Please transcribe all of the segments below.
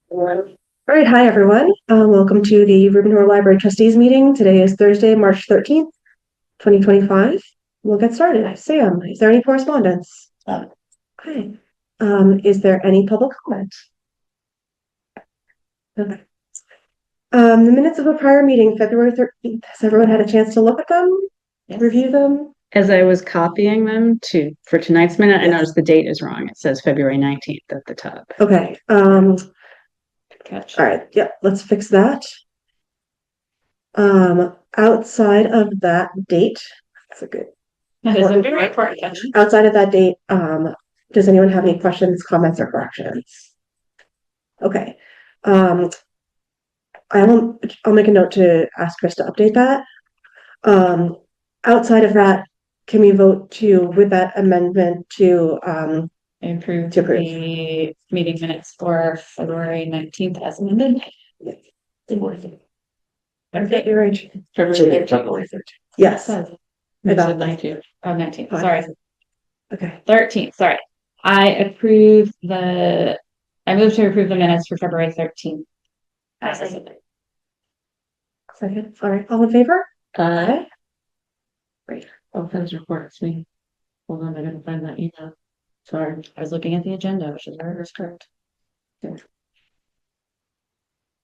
All right, hi everyone. Welcome to the Rubin Library Trustees meeting. Today is Thursday, March 13th, 2025. We'll get started. Sam, is there any correspondence? Okay. Is there any public comment? Okay. The minutes of a prior meeting, February 13th. Has everyone had a chance to look at them? Yes. Review them? As I was copying them for tonight's minute, I noticed the date is wrong. It says February 19th at the top. Okay. Catch. All right. Yeah, let's fix that. Outside of that date, that's a good. That is a very important catch. Outside of that date, does anyone have any questions, comments, or corrections? Okay. I'll make a note to ask Chris to update that. Outside of that, can we vote with that amendment to improve the meeting minutes for February 19th as amended? Yes. February 13th. Yes. I said 19th. Oh, 19th. Sorry. Okay. 13th. Sorry. I move to approve the minutes for February 13th. Second. All right. All in favor? Aye. Great. Oh, friends report. It's me. Hold on. I didn't find that email. Sorry. I was looking at the agenda, which is where it's correct.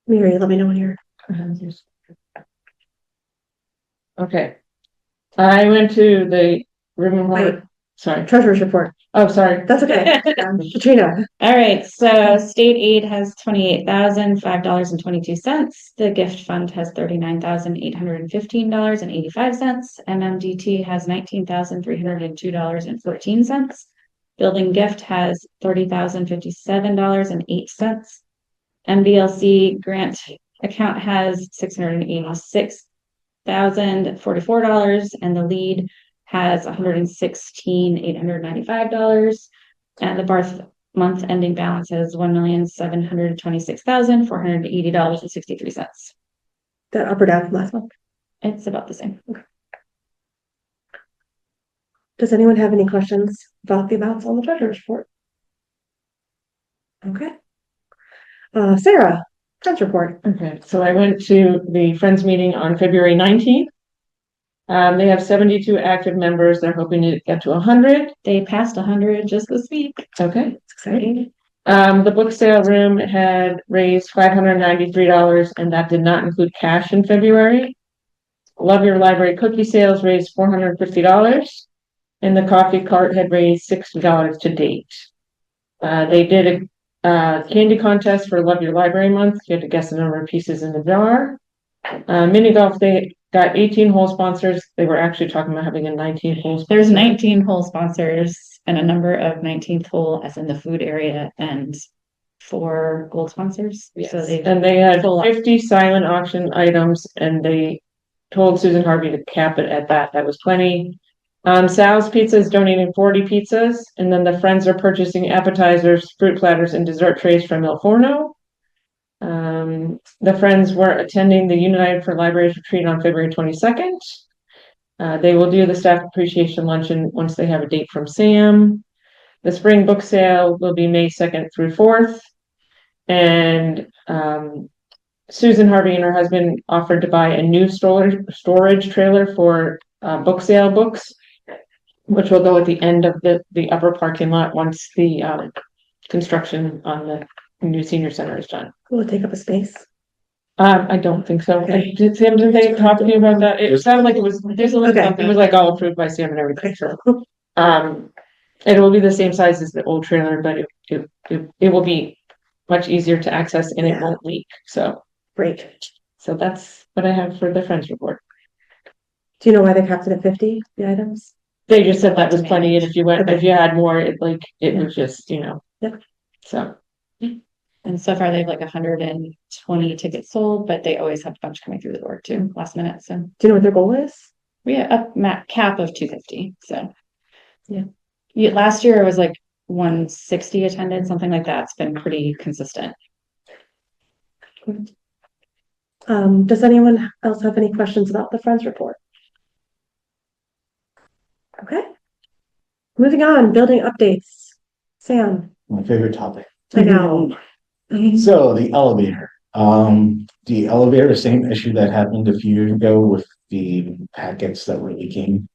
Mary, let me know when you're. Okay. I went to the Ribbon. Sorry. Treasurer's report. Oh, sorry. That's okay. Katrina. All right. So state aid has $28,005.22. The gift fund has $39,815.85. MMDT has $19,302.14. Building gift has $30,057.08. MBLC grant account has $686,044, and the lead has $116,895, and the Barth month ending balance is $1,726,480.63. That up or down from last month? It's about the same. Okay. Does anyone have any questions about the amounts on the treasurer's report? Okay. Sarah, Friends report. Okay, so I went to the Friends meeting on February 19th. They have 72 active members. They're hoping to get to 100. They passed 100 just this week. Okay. It's exciting. The book sale room had raised $593, and that did not include cash in February. Love Your Library cookie sales raised $450, and the coffee cart had raised $60 to date. They did a candy contest for Love Your Library month. You had to guess the number of pieces in the jar. Mini golf, they got 18 hole sponsors. They were actually talking about having a 19 hole sponsor. There's 19 hole sponsors and a number of 19th hole as in the food area and 4 gold sponsors. Yes. So they had 50 silent auction items, and they told Susan Harvey to cap it at that. That was plenty. Sal's Pizza is donating 40 pizzas, and then the Friends are purchasing appetizers, fruit platters, and dessert trays from El Forno. The Friends were attending the United for Libraries retreat on February 22nd. They will do the staff appreciation luncheon once they have a date from Sam. The spring book sale will be May 2nd through 4th. And Susan Harvey and her husband offered to buy a new storage trailer for book sale books, which will go at the end of the upper parking lot once the construction on the new senior center is done. Will it take up a space? I don't think so. Okay. Did they talk to you about that? It sounded like it was. There's a little something. It was like all approved by Sam and everything. So, it will be the same size as the old trailer, but it will be much easier to access, and it won't leak. So great. So that's what I have for the Friends report. Do you know why they capped it at 50? The items? They just said that was plenty, and if you had more, it was just So. And so far they have like 120 tickets sold, but they always have a bunch coming through the door too last minute. So do you know what their goal is? We have a cap of 250. So yeah. Last year it was like 160 attended, something like that. It's been pretty consistent. Does anyone else have any questions about the Friends report? Okay. Moving on, building updates. Sam. My favorite topic. I know. So the elevator, same issue that happened a few years ago with the packets that were leaking,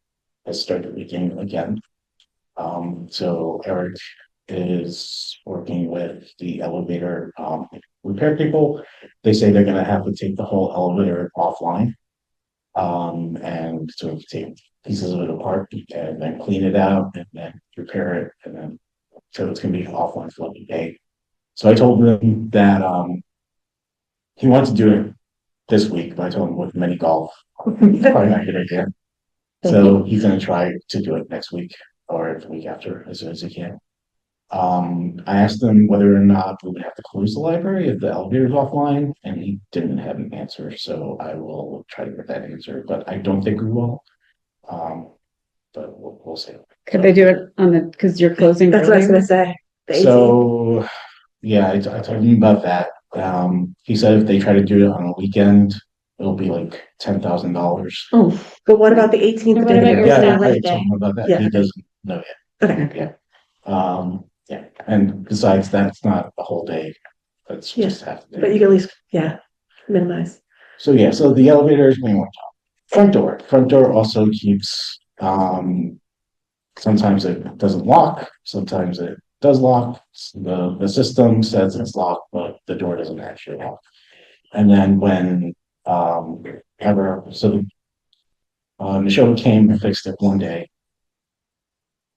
has started leaking again. So Eric is working with the elevator repair people. They say they're gonna have to take the whole elevator offline. And sort of take pieces of it apart and then clean it out and then repair it and then so it's gonna be offline for like a day. So I told him that he wants to do it this week, but I told him with mini golf, it's probably not a good idea. So he's gonna try to do it next week or the week after as soon as he can. I asked him whether or not we would have to close the library if the elevator's offline, and he didn't have an answer. So I will try to get that answer, but I don't think we will. But we'll see. Could they do it on the, because you're closing That's what I was earlier? gonna say. The 18th. So, yeah, I told him about that. He said if they try to do it on a weekend, it'll be like $10,000. Oh, But what about the 18th? What about your Yeah, staff I day? told him about that. Yeah. He doesn't know yet. Okay. Yeah, and besides that, it's not a whole day. That's Yeah, just half the day. But you can at least, minimize. So yeah, so the elevator is being worked on. Front door also keeps, sometimes it doesn't lock, sometimes it does lock. The system says it's locked, but the door doesn't actually lock. And then when, Michelle came and fixed it one day,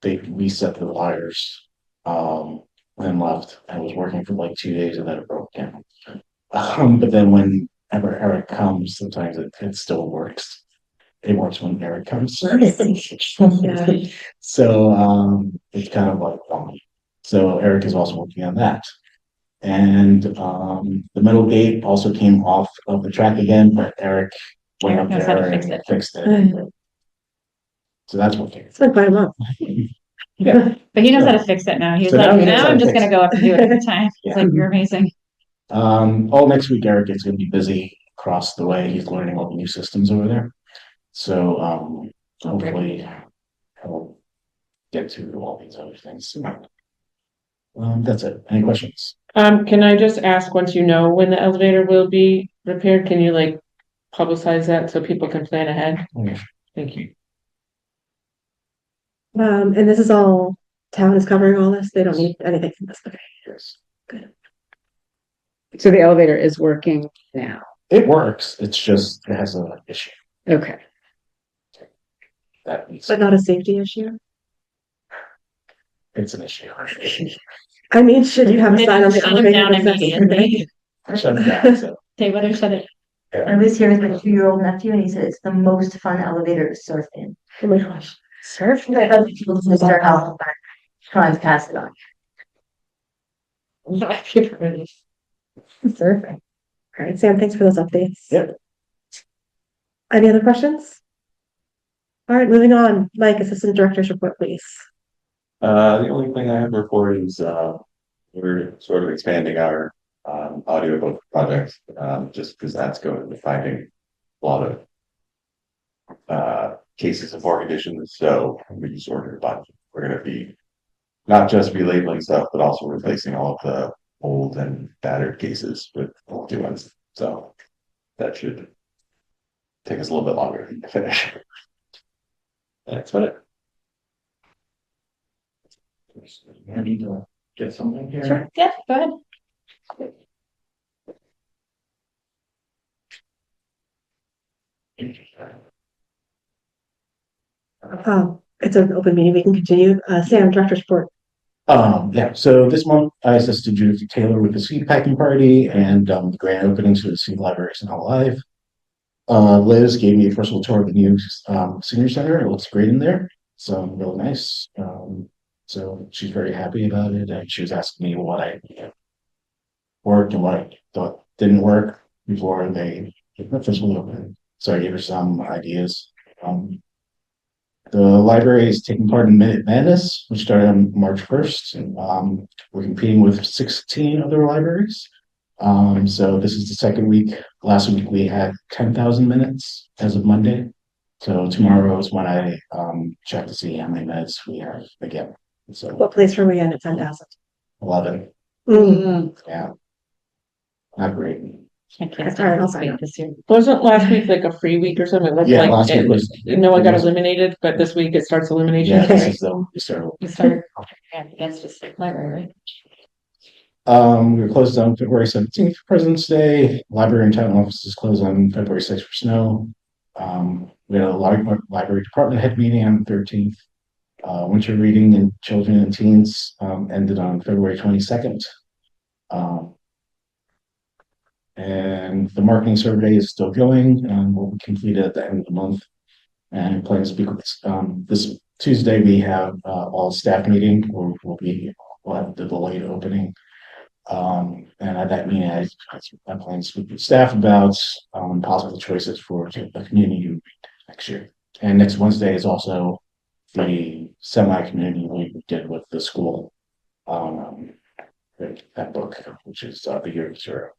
they reset the wires, and left. I was working for like 2 days and then it broke down. But then whenever Eric comes, sometimes it still works. It works when Eric comes. Yeah. So it's kind of like so Eric is also working on that. And the metal gate also came off of the track again, but Eric went up Eric knows how to there fix and it. fixed it. So that's working. It's been quite a month. Yeah. But he knows how to fix it now. He's So like, now he knows now how I'm to just fix gonna go up and do it every time. Yeah. It's like, you're amazing. All next week, Eric is going to be busy across the way. He's learning all the new systems over there. So hopefully he'll get to all these other things soon. That's it. Any questions? Can I just ask, once you know when the elevator will be repaired, can you like publicize that so people can plan ahead? Okay. Thank you. And this is all, town is covering all this, they don't need anything from this, okay. Yes. So the elevator is working now. It works. It's just it has an issue Okay. that needs. But not a safety issue. It's an issue. I mean, should you have a They sign on the shut him down elevator that says- immediately. Shut it down. So They better shut it. I was here with my 2-year-old nephew and he said it's the most fun elevator to surf in. Oh my gosh. Surf? I thought people just missed our house, but trying to pass it on. Surfing. All right, Sam, thanks for those updates. Yep. Any other questions? All right, moving on. Mike, Assistant Director's report, please. The only thing I have to report is, we're sort of expanding our, audiobook project, just because that's going to be finding a lot of, cases of poor conditions, so we just ordered a bunch. We're gonna be not just relabeling stuff, but also replacing all of the old and battered cases with new ones, so that should take us a little bit longer to finish. That's about it. I need to get something here. Sure. Yeah, go ahead. It's an open meeting, we can continue. Sam, Director's report. Yeah, so this month I assisted Judith Taylor with the seed packing party and the grand openings for the seed library is now live. Liz gave me a personal tour of the new senior center. It looks great in there. So really nice. So she's very happy about it, and she was asking me what I worked and what I thought didn't work before they officially opened. So I gave her some ideas. The library is taking part in Minute Madness, which started on March 1st. We're competing with 16 other libraries. So this is the second week. Last week we had 10,000 minutes as of Monday. So tomorrow is when I check to see how many minutes we have again. So What place were we in at 10,000? 11. Mm. Yeah. Not great. My kids All right, I'll didn't sign participate up. this year. Wasn't last week like a free week or something? It looked Yeah, like last week was. no one it got was- eliminated, but this week it starts elimination. Yeah, this Right? is the, we started. We start against this library, We were closed on February 17th for President's Day. Library and town offices closed on February 6th for snow. We had a library department head meeting on the 13th. Winter reading in children and teens ended on February 22nd. And the marketing survey is still going and will be completed at the end of the month. And plan to speak with this Tuesday. We have all staff meeting where we'll have the delayed opening. And at that meeting, I plan to speak with staff about possible choices for the community read next year. And next Wednesday is also the semi-community read we did with the school. That book, which is the Year of Zero.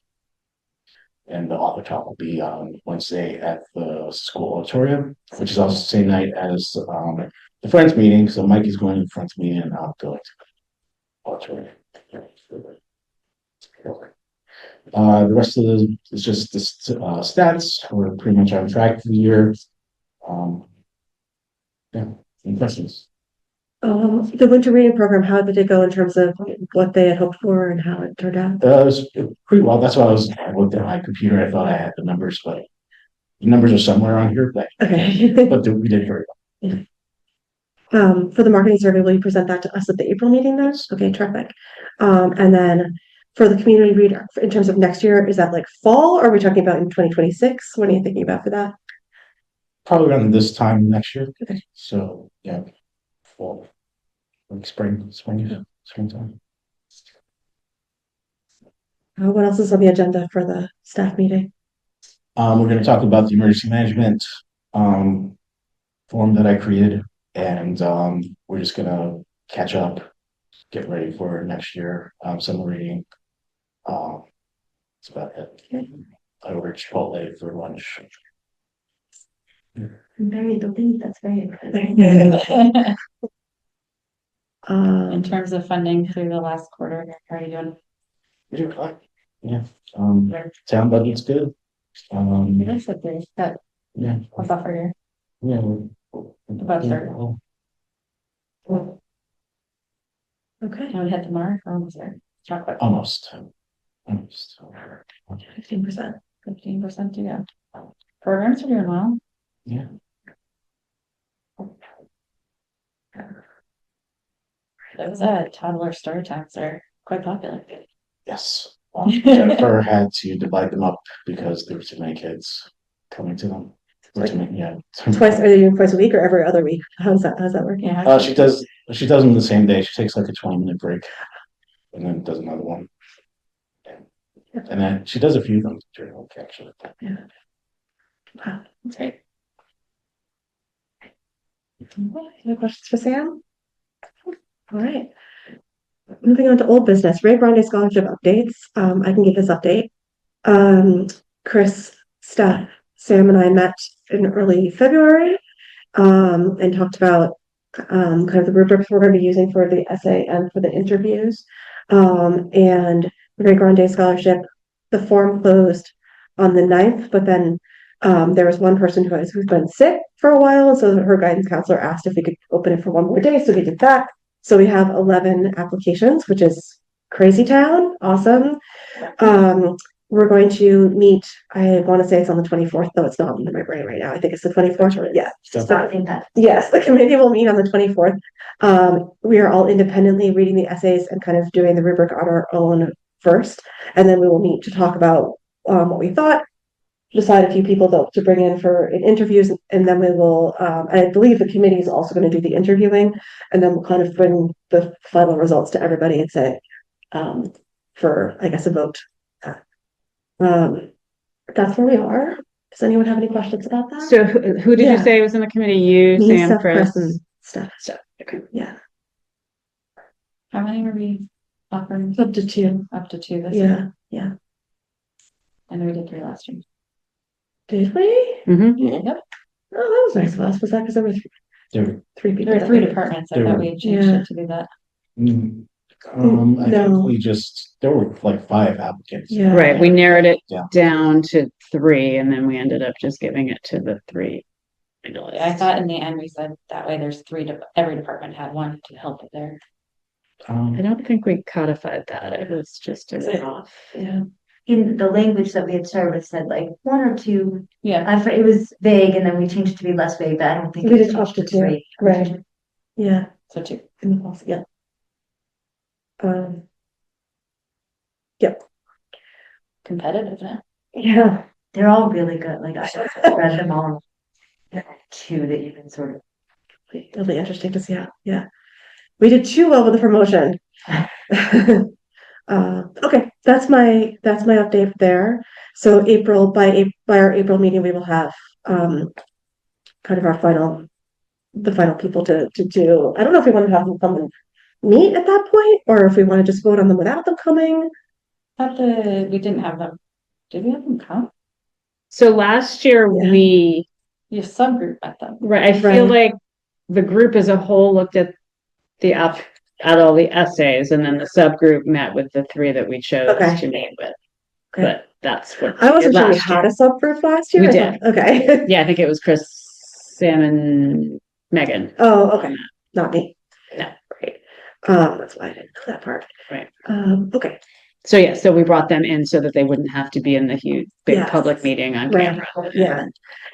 And the author talk will be on Wednesday at the school auditorium, which is also the same night as the Friends meeting. So Mike is going to the Friends meeting and I'll go to the auditorium. The rest of the is just the stats. We're pretty much on track for the year. Yeah, any questions? The winter reading program, how did it go in terms of what they had hoped for and how it turned out? It was pretty well. That's why I looked at my computer. I thought I had the numbers, but the numbers are somewhere on here. But Okay. we did very well. For the marketing survey, will you present that to us at the April meeting then? Okay, terrific. And then for the community read, in terms of next year, is that like fall or are we talking about in 2026? What are you thinking about for that? Probably around this time next year. Okay. So yeah, fall, like springtime. What else is on the agenda for the staff meeting? We're going to talk about the emergency management form that I created, and we're just going to catch up, get ready for next year. Summer reading. That's about it. I ordered Chipotle for lunch. Very the lead, that's very exciting. in terms of funding through the last quarter. How are you doing? We do fine. Yeah. Town budget's good. That's a good, that Yeah. a buffer here. Yeah. Buffer. Okay, Now we hit the mark, or was there? Chocolate. Almost. 15%. 15% to go. Programs are doing well. Yeah. Those toddler story times are quite popular. Yes. Jennifer had to divide them up because there were too many kids coming to them. Yeah. Twice, are they doing twice a week or every other week? How's that work? Yeah. She does them the same day. She takes like a 20-minute break and then does another one. And then she does a few of them during the week, actually. Yeah. Wow, That's great. any questions for Sam? All right. Moving on to old business, Ray Grande scholarship updates. I can give this update. Chris, Steph, Sam and I met in early February and talked about kind of the rubrics we're going to be using for the essay and for the interviews. And Ray Grande scholarship, the form closed on the 9th, but then there was one person who's been sick for a while, and so her guidance counselor asked if we could open it for one more day, so we did that. So we have 11 applications, which is crazy town, awesome. We're going to meet, I want to say it's on the 24th, though it's not in my brain right now. I think it's the 24th. Yeah. Yes, the committee will meet on the 24th. We are all independently reading the essays and kind of doing the rubric on our own first. And then we will meet to talk about what we thought, decide a few people to bring in for interviews, and then we will, I believe the committee is also going to do the interviewing, and then we'll kind of bring the final results to everybody and say, for, I guess, a vote. That's where we are. Does anyone have any questions about that? So who did you say was in the committee? You, Me, Sam, Steph, Chris? and Steph. Okay. Yeah. How many are we offering? Up to 2. Up to 2 this year. Yeah. I know we did 3 last year. Did we? Mm-hmm. Yep. Oh, that was nice of us. Was that because there were 3 people? There are 3 departments. I thought we changed Yeah. it to do that. I think No. we just, there were like 5 applicants. Yeah. Right, we narrowed it Yeah. down to 3 and then we ended up just giving it to the 3. I thought in the end we said that way there's 3, every department had one to help with their. Um, I don't think we codified that, it was just a off. Yeah. In the language that we had started with said like 1 or 2, Yeah, it was vague and then we changed it to be less vague, but I don't think. We it did was up to 2, 3. right. Yeah. so 2. Yeah. Um, Yep. Competitive now. Yeah. They're all really good, like I read them all. 2 that you can sort of. It'll be interesting to see how, yeah. We did too well with the promotion. Okay, that's my update there. So by our April meeting, we will have kind of the final people to do. I don't know if we want to have them come and meet at that point, or if we want to just vote on them without them coming. We didn't have them. Did we have them come? So last year Yeah. we, You subgroup at them. right, I feel Right. like the group as a whole looked at at all the essays and then the subgroup met with the 3 that we chose Okay. to meet with. Okay. But that's what I wasn't we sure did we last had year. a subgroup last year. We I did. thought- Okay. Yeah, I think it was Chris, Sam and Megan. Oh, okay. Not me. No. Great. That's why I didn't know that part. Right. Okay. So yeah, so we brought them in so that they wouldn't have to be in the huge, big Yes. public meeting on Right. camera. Yeah.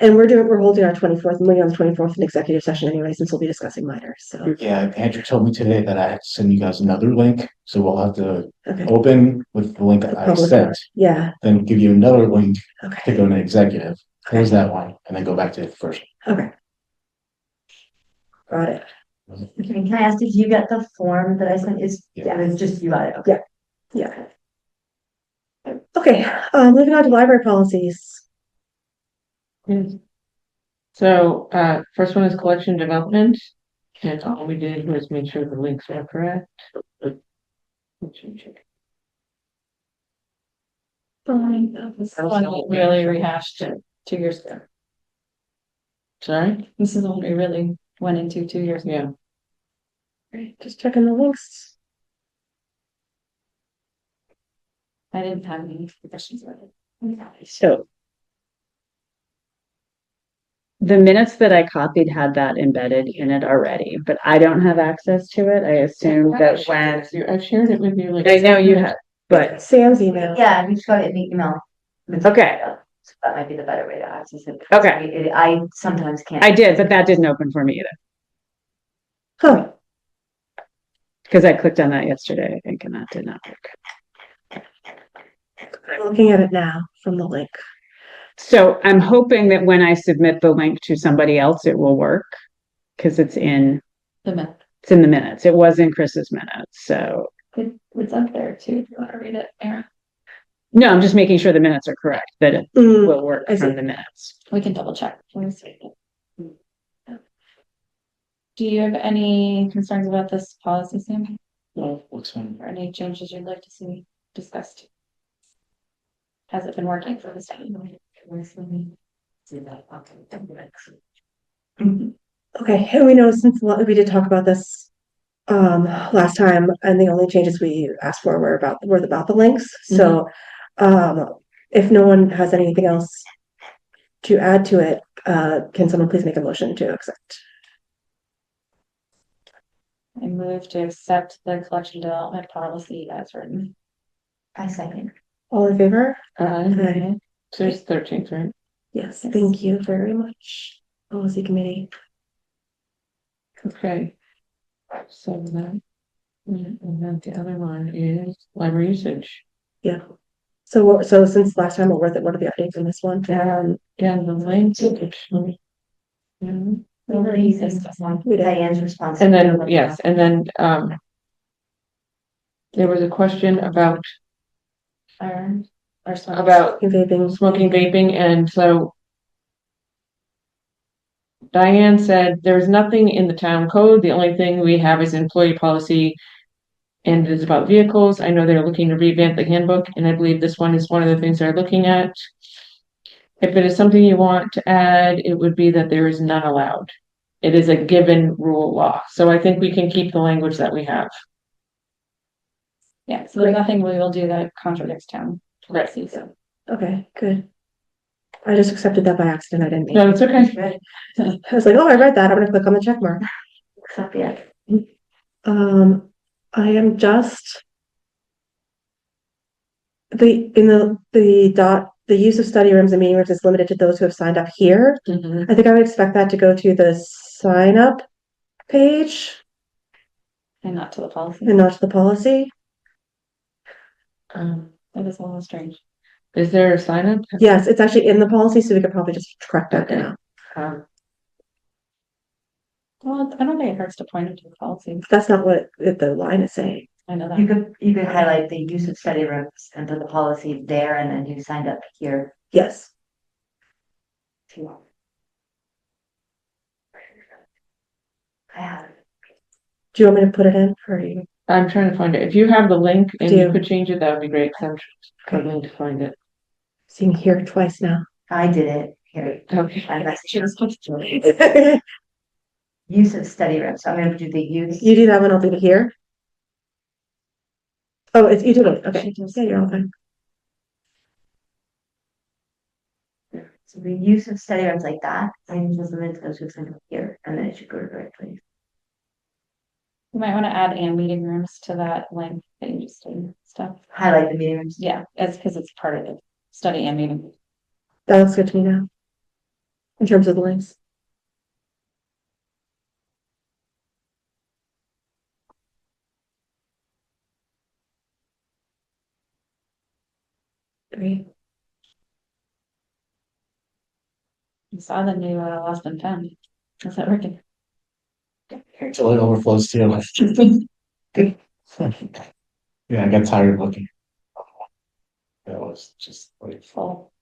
And we're holding our 24th meeting on the 24th in executive session anyway, since we'll be discussing minors. So, yeah, Andrew told me today that I had to send you guys another link, so we'll have to okay. open with the link The that I public sent, one. Yeah. then give you another link to Okay. go to executive, close that one, and then go back to the first. Okay. Got it. Okay, can I ask, did you get the form that I sent? Yeah. It was just you got it. Okay. Yeah. Okay. Moving on to library policies. So, first one is collection development. And all we did was make sure the links were correct. This one we really rehashed it 2 years ago. Sorry? This is the one we really went into 2 years ago. Yeah. Great. Just checking the links. I didn't have any questions about it. So. The minutes that I copied had that embedded in it already, but I don't have access to it. I assume that when. I've shared it with you. Like, I know you have, but, Sam's email. Yeah, we just got it in the email. okay, So that might be the better way to access it. Okay. I sometimes can't. I did, but that didn't open for me either. Huh. Because I clicked on that yesterday, I think, and that did not work. I'm looking at it now from the link. So I'm hoping that when I submit the link to somebody else, it will work. Because it's in The minute. the minutes. It was in Chris's minutes, so. It's up there too, if you want to read it, Aaron. No, I'm just making sure the minutes are correct, that it will work I see. from the minutes. We can double check. Do you have any concerns about this policy, Sam? Well, what's one? Or any changes you'd like to see discussed? Has it been working for the state? Okay, and we know since we did talk about this last time, and the only changes we asked for were about the links. So if no one has anything else to add to it, can someone please make a motion to accept? I move to accept the collection development policy as written. I second. All in favor? So it's 13th, right? Yes, thank you very much, policy committee. Okay. So then, and then the other one is library usage. Yeah. So since last time we're with it, what are the updates on this one? Yeah, the language. Yeah. Diane's response. And then, yes, and then, there was a question about Vaping. smoking, vaping, and so Diane said, there's nothing in the town code. The only thing we have is employee policy. And it is about vehicles. I know they're looking to revamp the handbook, and I believe this one is one of the things they're looking at. If it is something you want to add, it would be that there is none allowed. It is a given rule law. So I think we can keep the language that we have. Yeah, so there's Great. nothing we will do that contradicts town policy, so. Okay, good. I just accepted that by accident. I didn't mean. No, it's okay. Good. I was like, oh, I read that. I'm gonna click on the check mark. Except yet. I am just the use of study rooms and meeting rooms is limited to those who have signed up here. Mhm. I think I would expect that to go to the sign up page And not to the policy. and not to the policy. That is a little strange. Is there a sign up? Yes, it's actually in the policy, so we could probably just correct that now. Well, I don't think it hurts to point it to the policy. That's not what the line is saying. I know You that. could highlight the use of study rooms and put the policy there and then you signed up here. Yes. If you want. I have it. Do you want me to put it in for you? I'm trying to find it. If you have the link and you Do. could change it, that would be great, because I'm struggling to find it. Seeing here twice now. I did it here. Okay. I messaged She was supposed to. You use of study rooms. So I'm gonna do the use. do that one, I'll do it here. Oh, you did it. Okay. Yeah, you're all fine. So the use of study rooms like that, and just limit to those who signed up here, and then it should go to the right place. You might want to add and meeting rooms to that link that you just did stuff. Highlight the meeting rooms. Yeah, it's because it's part of the study and meeting. That looks good to me now. In terms of the links. Great. You saw the new Lost and Found. Is that working? Until it overflows too. Yeah, I got tired of looking. That was just like Full.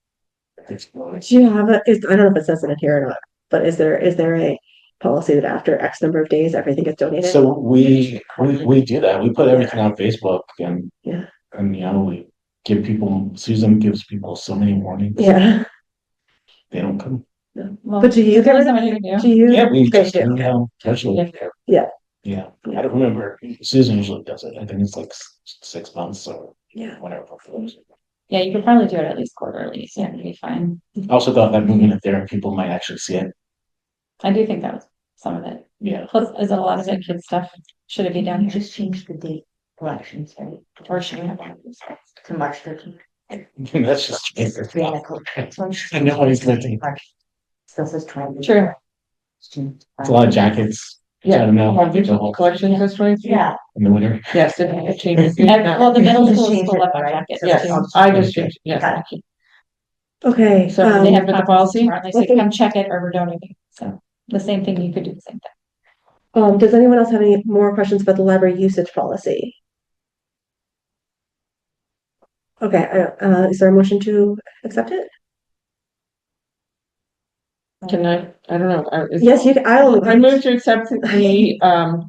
Do you have I don't know if it says it in here or not, but is there a policy that after X number of days, everything gets donated? So we do that. We put everything on Facebook and Yeah. we give people, Susan gives people so many warnings. Yeah. They don't come. Well, But do you there's get only rid so of many to do. do you Yeah, we they just, do. usually. Yeah. Yeah, I don't remember. Susan usually does it. I think it's like 6 months or Yeah. whatever. Yeah, you could probably do it at least quarterly, so it'd be fine. I also thought that moving it there, people might actually see it. I do think that was some of it. Yeah. Plus, is it a lot of it kid stuff? Should it be down You here? just changed the date elections, right? Or should we have one of these? To March 13th. That's just. Three and a quarter. I know what he's gonna think. Still says 20. True. It's a lot of jackets. Yeah. I don't know. Digital collection this 23? Yeah. In the winter. Yes, it changes. Well, the middle Just school change school it, left on right? jackets. So Yes, that's- I just changed, yes. Got it. Okay. So they have the policy? They say come check it or we're donating. So the same thing, you could do the same thing. Does anyone else have any more questions about the library usage policy? Okay, is there a motion to accept it? Can I don't know. Yes, you can. I move to accept the,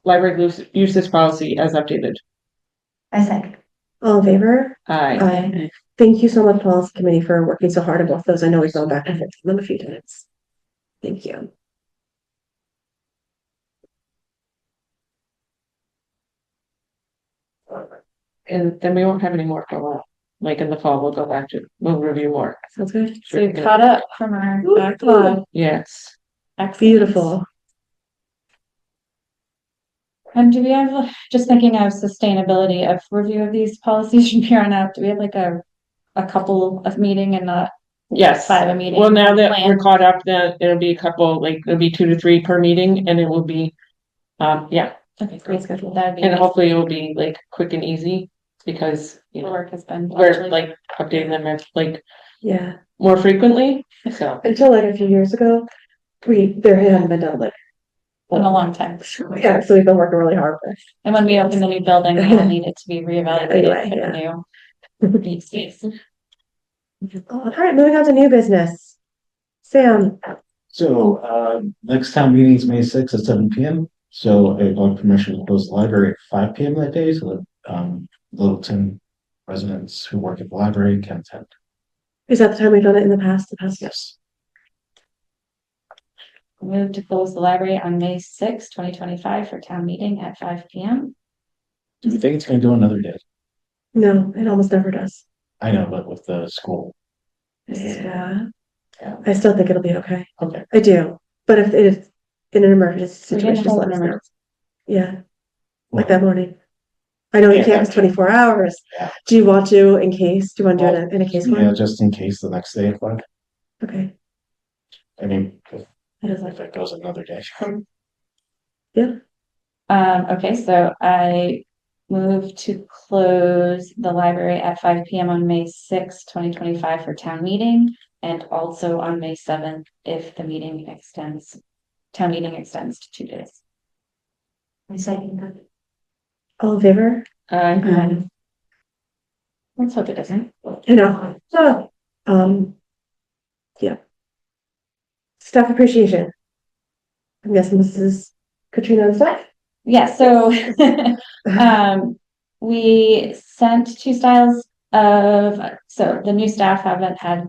library usage policy as updated. I second. All in favor? Aye. Aye. Thank you so much, policy committee, for working so hard on both those. I know we've gone back and forth on them a few times. Thank you. And then we won't have any more for a while. Like in the fall, we'll review more. Sounds good. So you've caught up from our backlog. Yes. Excellent. Beautiful. And do we have, just thinking of sustainability of review of these policies from here on out, do we have like a couple of meeting and not Yes. 5 a meeting? Well, now that plan? we're caught up, then it'll be a couple, like, it'll be 2 to 3 per meeting, and it will be, yeah, Okay, great schedule. That'd be. and nice. hopefully it will be like quick and easy, because, The work has been. we're largely- like updating them like Yeah. more frequently, so. Until like a few years ago, there hadn't been done like. In a long time. Yeah, so we've been working really hard for it. And when we open the new building, it'll need it to be reevaluated Anyway, for the yeah. new need space. All right, moving on to new business. Sam, So, next town meeting is May 6th at 7 PM. So I want permission to close the library at 5 PM that day, so that, Littleton residents who work at the library can attend. is that the time we've done it in the past? Yes. Move to close the library on May 6, 2025 for town meeting at 5 PM. Do you think it's gonna go another day? No, it almost never does. I know, but with the school. Yeah, Yeah. I still think it'll be okay. Okay. I do, but if it's in an emergency We can situation, just hold let an us know. emergency. Yeah, like that morning. I know you Yeah, can't, it's that- 24 hours. Yeah. Do you want to, in case, do you want to do it in a case Yeah, one? just in case the next day, but Okay. I mean, if It is like, if it goes another day. Okay, so I move to close the library at 5 p.m. on May 6th, 2025 for town meeting, and also on May 7th if the town meeting extends to 2 days. I second that. all in favor? Let's hope it doesn't. You know, so, yeah. Staff appreciation. I'm guessing this is Katrina and stuff? Yeah, so we sent 2 styles of, so the new staff haven't had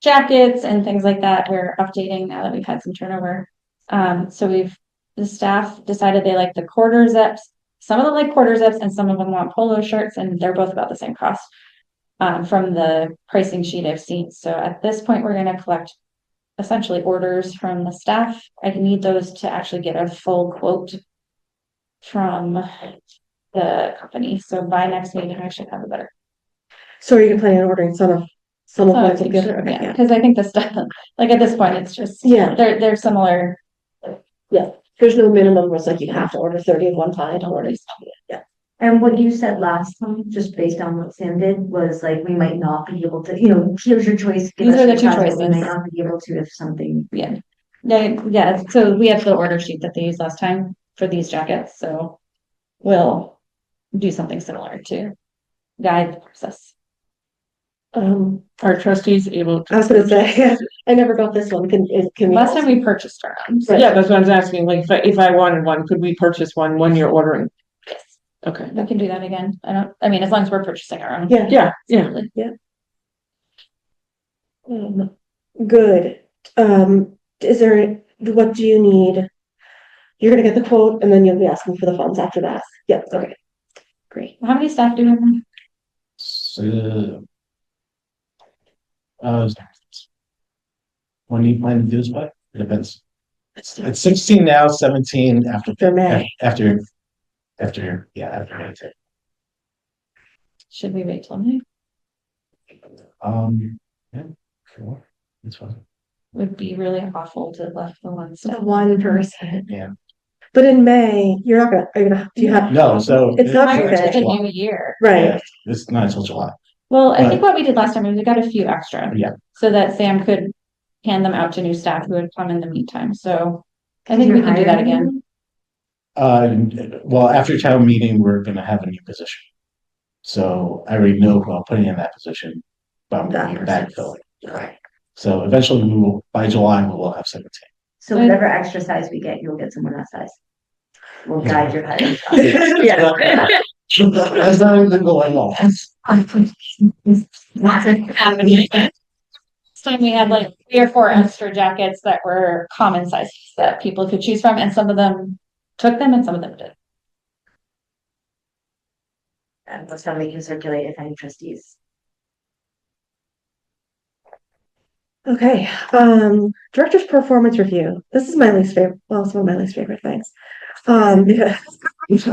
jackets and things like that. We're updating now that we've had some turnover. So the staff decided they like the quarter zips. Some of them like quarter zips and some of them want polo shirts, and they're both about the same cost from the pricing sheet I've seen. So at this point, we're going to collect essentially orders from the staff. I need those to actually get a full quote from the company. So by next meeting, I should have a better. So are you planning on ordering some of one together? Okay, Yeah, yeah. because I think the stuff, like at this point, it's just, Yeah. they're similar. Yeah, there's no minimum where it's like you have to order 30 of one kind, or yeah. And what you said last time, just based on what Sam did, was like, we might not be able to, here's your choice. give These us are the your 2 size, but choices. We might not be able to if something. Yeah. Yeah, so we have the order sheet that they used last time for these jackets, so we'll do something similar to guide the process. Are trustees able to? I was gonna say, I never got this one. Can we? Last time we purchased our own. Right. Yeah, that's what I was asking, like, if I wanted one, could we purchase one when you're ordering? Yes, Okay, we can do that again. I mean, as long as we're purchasing our own. Yeah. yeah, Good. What do you need? You're gonna get the quote and then you'll be asking for the funds after that. Yeah, okay. Great. How many staff do we have? So, uh, when do you plan to do this by? It depends. It's 16 now, 17 After May. After May. Should we wait till May? Yeah, sure. That's fine. Would be really awful to left the one staff. One person. Yeah. But in May, you're not gonna, are you gonna, do you have? No, so. It's not Prior to okay. the new year. Right. Yeah, it's not until July. Well, I think what we did last time is we got a few extra. Yeah. So that Sam could hand them out to new staff who had come in the meantime. So I think we can do that again. Well, after town meeting, we're gonna have a new position. So I already know who I'm putting in that position, but I'm gonna be backfilling. Right. So eventually by July, we will have 17. So whatever extra size we get, you'll get someone that size. We'll guide your hiring. Yeah. That's not even going on. This time we had like 3 or 4 extra jackets that were common sizes that people could choose from, and some of them took them and some of them did. And let's how we can circulate if any trustees. Okay, director's performance review. This is my least favorite, well, it's one of my least favorite things. Yeah. Most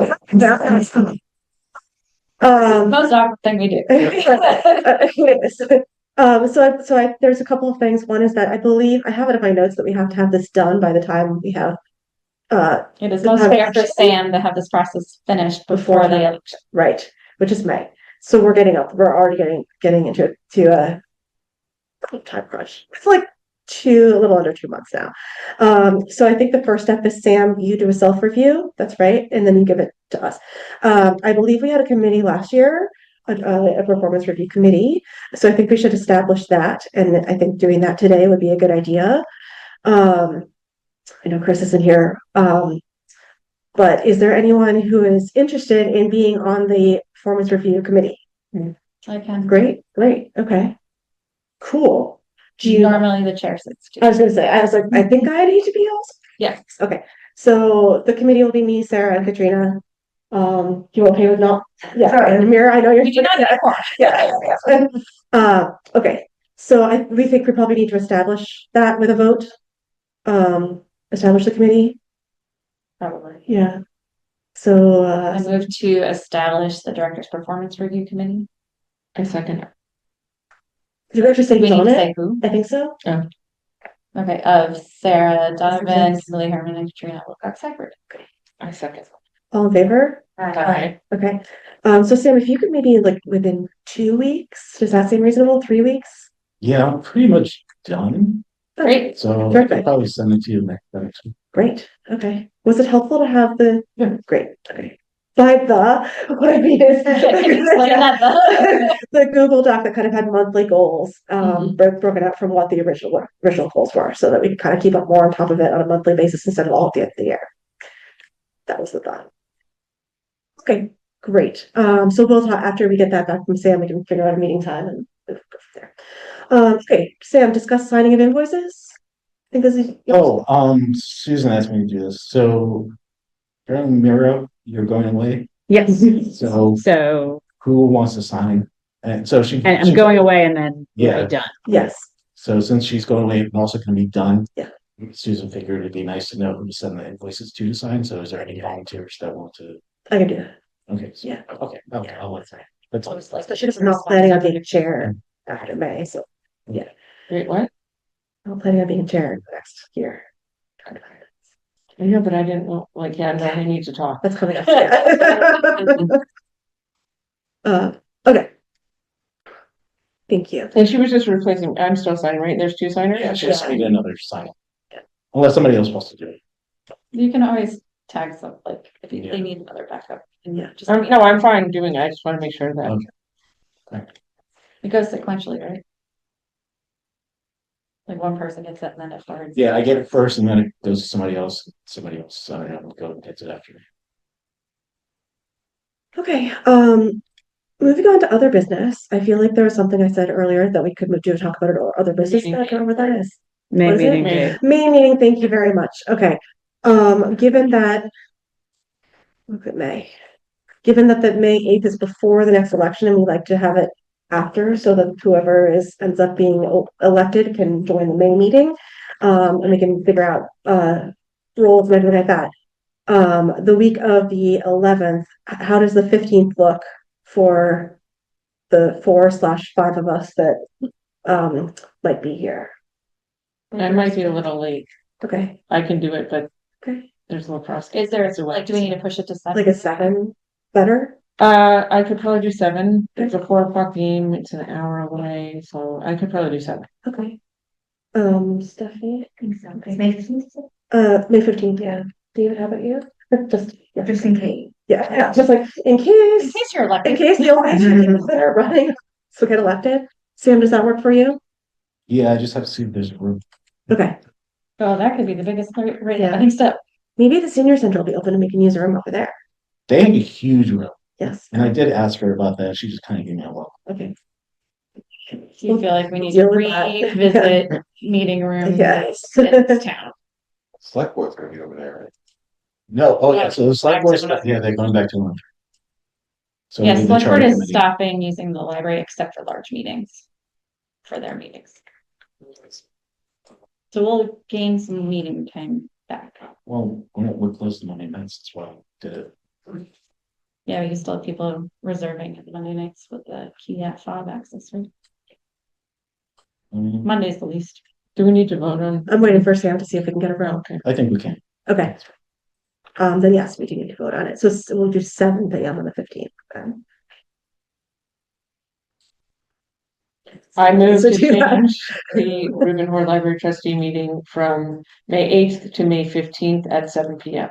awkward thing we do. There's a couple of things. One is that I believe, I have it in my notes that we have to have this done by the time we have It is most fair for Sam to have this process finished before the election. right, which is May. So we're already getting into a time crunch. It's like a little under 2 months now. So I think the first step is, Sam, you do a self-review, that's right, and then you give it to us. I believe we had a committee last year, a performance review committee, so I think we should establish that, and I think doing that today would be a good idea. I know Chris isn't here, but is there anyone who is interested in being on the performance review committee? I can. Great, okay. Cool. Normally the chair sits too. I was like, I think I need to be also. Yeah. Okay. So the committee will be me, Sarah, and Katrina. You okay with not? Yeah, Sorry. and Mira, I know you're. We do not need a quorum. Yeah. Okay, so we think we probably need to establish that with a vote. Establish the committee, Probably. yeah. So, I move to establish the director's performance review committee. I second. did you actually say Do we who's need on to it? say who? I think so. Okay, of Sarah Donovan, Millie Herman, and Katrina Wilcox-Hackford. I second. All in favor? Aye. Okay, so Sam, if you could maybe like within 2 weeks, does that seem reasonable? 3 weeks? Yeah, I'm pretty much done, Great. so I Perfect. could probably send it to you next week. Great, okay. Was it helpful to have the? Yeah. Great, okay. By what I mean is. Can you explain that though? The Google Doc that kind of had monthly goals, Mhm. broken out from what the original goals were, so that we could kind of keep up more on top of it on a monthly basis instead of all at the end of the year. That was the thought. Okay, great. So we'll talk after we get that back from Sam, we can figure out a meeting time and go from there. Okay, Sam, discuss signing of invoices. I think this is. Oh, Susan asked me to do this, so during Miro, you're going away, Yes, so so, who wants to sign? And so she. and I'm going away and then we'll Yeah. be done. Yes, So since she's going away and also gonna be done. Yeah. Susan figured it'd be nice to know who to send the invoices to sign, so is there any volunteers that want to? I can do that. Okay. so- Yeah. Okay, I'll let her. That's all. Especially because I'm not planning on being a chair after May, so Wait, what? I'm not planning on being a chair next year. Yeah, but I didn't know, like, yeah, no, we need to talk. That's coming up. Okay. Thank you. And she was just replacing, I'm still signing, right? There's two signers? Yeah, just need another sign. Unless somebody else wants to do it. You can always tag some, like, if Yeah. they need another backup. And Yeah. just No, I'm fine doing it. I just want to make sure that. Okay. it goes sequentially, right? Like one person gets it and then it forwards. Yeah, I get it first and then it goes to somebody else, go and gets it after me. Okay, moving on to other business, I feel like there was something I said earlier that we could do to talk about it or other business, but I can't remember what that is. What is it? Maybe. Maybe. May meeting, thank you very much. Okay, given that, look at May. Given that the May 8th is before the next election and we like to have it after so that whoever ends up being elected can join the May meeting. And we can figure out roles and everything like that. The week of the 11th, how does the 15th look for the 4/5 of us that might be here? I might be a little late. Okay, I can do it, but okay. there's a little process. Is there, It's a like, do we need to push it to 7? Like a 7 better? I could probably do 7. It's a 4 o'clock game. It's an hour away, so I could probably do 7. Okay. Stephanie? I think so. It's May 15th, May 15th, yeah. David, how about you? just in case. Yeah, just like in In case case you're elected. the only two people that are running so get elected. Sam, does that work for you? Yeah, I just have to see if there's room. Okay, Oh, that could be the biggest rate Yeah. limiting step. maybe the senior center will be open and we can use a room over there. They have a huge room, Yes, and I did ask her about that. She just kind of gave me a look. okay. Do you feel like we need to Deal with that. revisit meeting rooms Yes. in this town? Select board's gonna be over there, right? No, oh yeah, so the select board's, Back to yeah, they're going back to one. So Yes, the select board charter is committee. stopping using the library except for large meetings. For their meetings. So we'll gain some meeting time back. Well, we're close to Monday nights, that's why I did it. Yeah, we can still have people reserving at Monday nights with the key fob access, right? Monday's the least. Do we need to vote on? I'm waiting for Sam to see if we can get a room. Okay. I think we can. Okay. Then yes, we do need to vote on it. So we'll do 7 p.m. on the 15th then. I move So to do that. change the Reuben Hoare Library trustee meeting from May 8th to May 15th at 7 PM.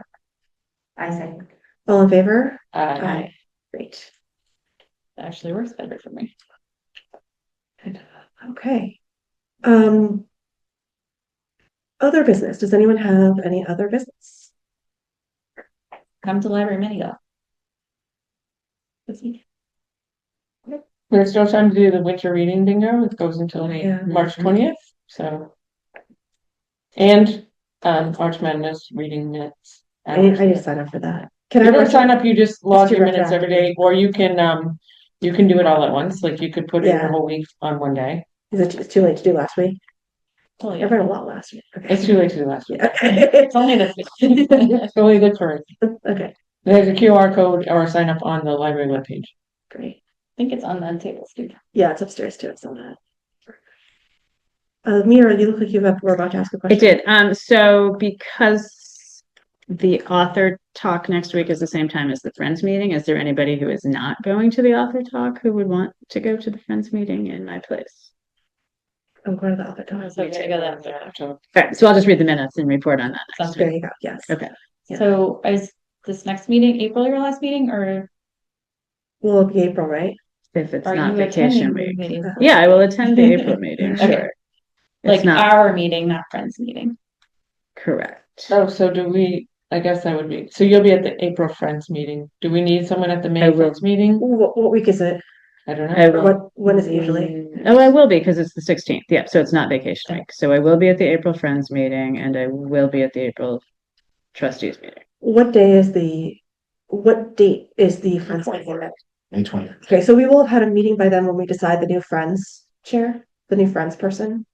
I say. All in favor? Aye. Great. That actually works better for me. Okay. Other business. Does anyone have any other business? Come to library mini golf. There's still time to do the winter reading bingo. It goes until Yeah. March 20th, so. And Arch Madness reading minutes. I need to sign up for that. Can If you everyone sign up, you just log do your minutes every day, or you can do it all at once, like you could put in Yeah. your whole week on one day. It's too late to do last week? Oh, I yeah. read a lot last week. Okay. It's too late to do last week. Yeah. It's only the 15th. It's only the current. Okay, There's a QR code or sign up on the library webpage. great. I think it's on the table, too. Yeah, it's upstairs too. It's on that. Mira, you look like were about to ask a I question. did. So because the author talk next week is the same time as the Friends meeting, is there anybody who is not going to the author talk who would want to go to the Friends meeting in my place? I'm going to the other time. So to go that. All right, so I'll just read the minutes and report on that next Sounds There week. you go. Yes. Okay. Yeah. So is this next meeting April your last meeting, or Will it be April, right? If it's are not you vacation attending the week. meeting? Yeah, I will attend the April meeting, Okay. sure. Like It's not our meeting, not Friends meeting. correct. Oh, so do we, I guess that would be, so you'll be at the April Friends meeting. Do we need someone at the I May will. Friends meeting? What week is it? I don't I know. will. When is it usually? Oh, I will be because it's the 16th. Yeah, so it's not vacation week. So I will be at the April Friends meeting and I will be at the April Trustees meeting. What date is the Friends meeting? May 20th. Okay, so we will have had a meeting by then when we decide the new Friends chair, the new Friends person,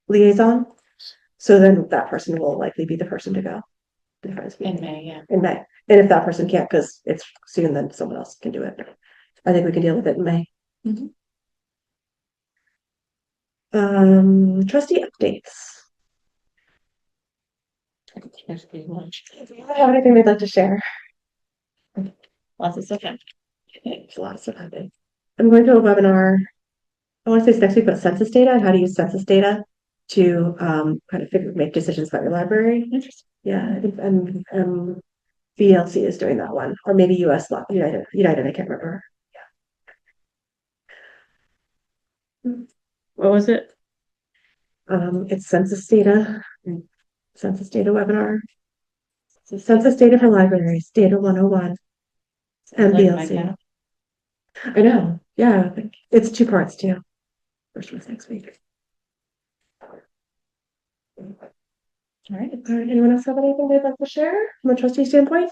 liaison. So then that person will likely be the person to go to the Friends meeting In May, yeah. in May. And if that person can't, because it's soon, then someone else can do it. I think we can deal with it in May. Mhm. Trustee updates. Yes, pretty much. Do you have anything they'd like to share? Lots of stuff. There's a lot of stuff happening. I'm going to a webinar. I want to say it's next week, but census data and how to use census data to kind of make decisions about your library. Interesting. Yeah, I think VLC is doing that one, or maybe United. I can't remember. What was it? It's census data webinar. Census data for libraries, data 101, and Like my VLC. kind. I know. Yeah, I think it's 2 parts too. First one's next week. All right. Anyone else have anything they'd like to share from a trustee standpoint?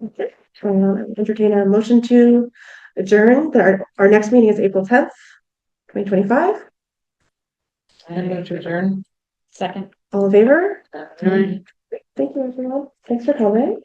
Okay. I would entertain a motion to adjourn. Our next meeting is April 10th, 2025. I move to adjourn. Second. All in favor? Alright. Thank you, everyone. Thanks for coming.